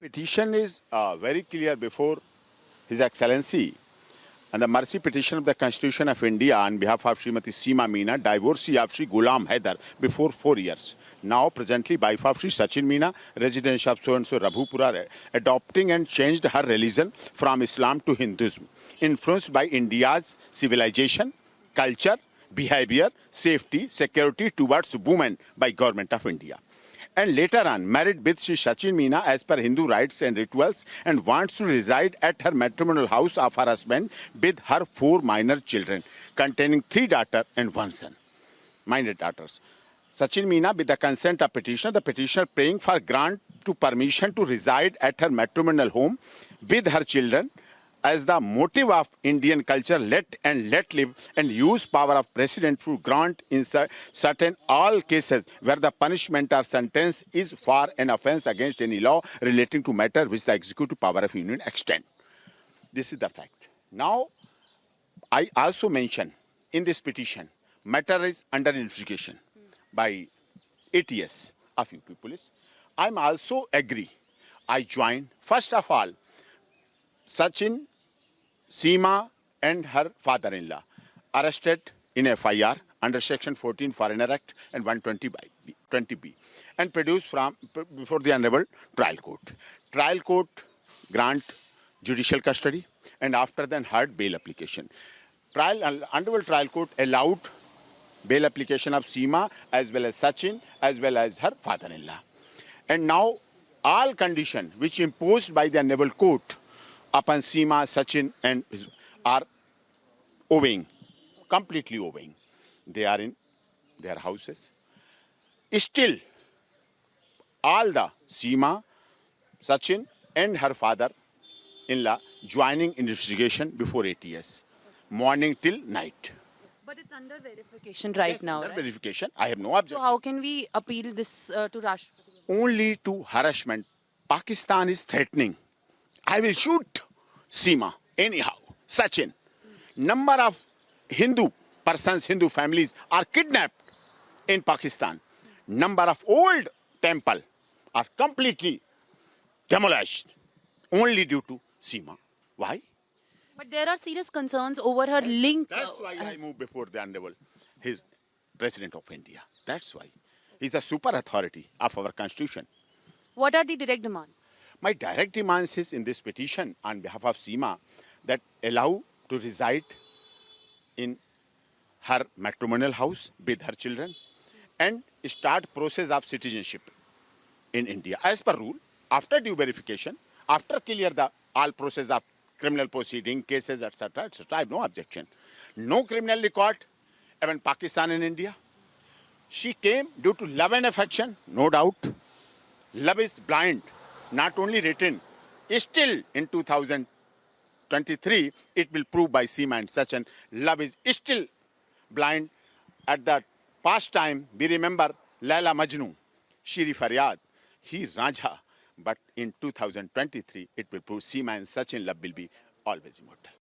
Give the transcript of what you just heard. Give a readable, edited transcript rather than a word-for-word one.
Petition is very clear before His Excellency and the mercy petition of the Constitution of India on behalf of Srimati Seema Meena, divorcee of Sri Ghulam Haider before 4 years. Now, presently, wife of Sri Sachin Meena, resident of so-and-so Rabhupura, adopting and changed her religion from Islam to Hinduism, influenced by India's civilization, culture, behavior, safety, security towards women by Government of India. And later on married with Sri Sachin Meena as per Hindu rites and rituals and wants to reside at her matrimonial house of her husband with her 4 minor children containing 3 daughters and 1 son, minor daughters. Sachin Meena, with the consent of petitioner, the petitioner praying for grant to permission to reside at her matrimonial home with her children as the motive of Indian culture, let live, and use power of president to grant in certain all cases where the punishment or sentence is for an offence against any law relating to matter which the executive power of union extend. This is the fact. Now, I also mention in this petition, matter is under investigation by ATS of UP Police. I'm also agree. I join. First of all, Sachin, Seema and her father-in-law arrested in FIR under Section 14 Foreigner Act and 120B and produced before the Honorable Trial Court. Trial Court grant judicial custody and after then heard bail application. Honorable Trial Court allowed bail application of Seema as well as Sachin as well as her father-in-law. And now all conditions which imposed by the Honorable Court upon Seema, Sachin and are obeying, completely obeying. They are in their houses. Still, all the Seema, Sachin and her father-in-law joining investigation before ATS, morning till night. But it's under verification right Yes, now, under right? verification. I have no objection. So how can we appeal this to Rashtrapati? Only to harassment. Pakistan is threatening. I will shoot Seema anyhow. Sachin. Number of Hindu persons, Hindu families are kidnapped in Pakistan. Number of old temple are completely demolished only due to Seema. Why? But there are serious concerns over her link. That's why I move before the Honorable, his President of India. That's why. He's the super authority of our constitution. What are the direct demands? My direct demands is in this petition on behalf of Seema that allow to reside in her matrimonial house with her children and start process of citizenship in India. As per rule, after due verification, after clear the all process of criminal proceeding, cases, etc., I have no objection. No criminal record, even Pakistan and India. She came due to love and affection, no doubt. Love is blind. Not only written, still in 2023, it will prove by Seema and Sachin, love is still blind. At that past time, we remember Laila Majnu, Shiri Faryad, he Raja. But in 2023, it will prove Seema and Sachin love will be always immortal.